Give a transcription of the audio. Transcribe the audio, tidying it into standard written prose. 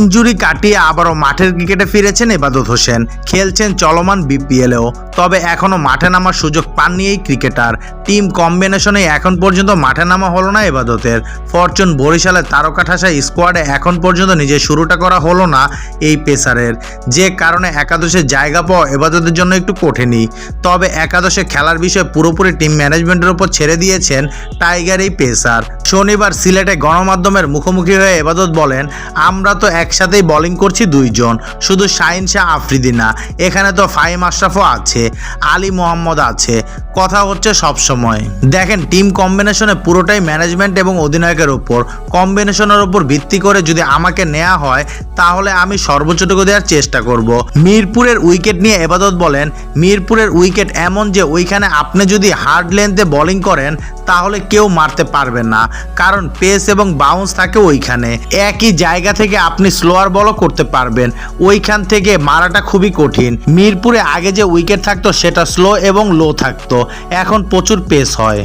Injury কাটিয়ে আবারও মাঠের ক্রিকেটে ফিরেছেন ইবাদত হোসেন, খেলছেন চলমান বিপিএলেও। তবে এখনও মাঠে নামার সুযোগ পাননি এই ক্রিকেটার। টিম কম্বিনেশনে এখন পর্যন্ত মাঠে নামা হলো না ইবাদতের। ফরচুন বরিশালের তারকা ঠাসা স্কোয়াডে এখন পর্যন্ত নিজের শুরুটা করা হলো না এই পেসারের, যে কারণে একাদশে জায়গা পাওয়া ইবাদতের জন্য একটু কঠিনই। তবে একাদশে খেলার বিষয়ে পুরোপুরি টিম ম্যানেজমেন্টের উপর ছেড়ে দিয়েছেন টাইগার এই পেসার। শনিবার সিলেটে গণমাধ্যমের মুখোমুখি হয়ে ইবাদত বলেন, আমরা তো একসাথেই বোলিং করছি দুইজন, শুধু শাহিন শাহ আফ্রিদি না, এখানে তো ফাহিম আশরাফও আছে, আলী মোহাম্মদ আছে, কথা হচ্ছে সব সময়। দেখেন, টিম কম্বিনেশনে পুরোটাই ম্যানেজমেন্ট এবং অধিনায়কের উপর। কম্বিনেশনের উপর ভিত্তি করে যদি আমাকে নেওয়া হয় তাহলে আমি সর্বোচ্চটুকু দেওয়ার চেষ্টা করব। মিরপুরের উইকেট নিয়ে ইবাদত বলেন, মিরপুরের উইকেট এমন যে ওইখানে আপনি যদি হার্ড লেন্থে বোলিং করেন তাহলে কেউ মারতে পারবে না, কারণ পেস এবং বাউন্স থাকে ওইখানে। একই জায়গা থেকে আপনি স্লোয়ার বলও করতে পারবেন, ওইখান থেকে মারাটা খুবই কঠিন। মিরপুরে আগে যে উইকেট থাকতো সেটা স্লো এবং লো থাকতো, এখন প্রচুর পেস হয়।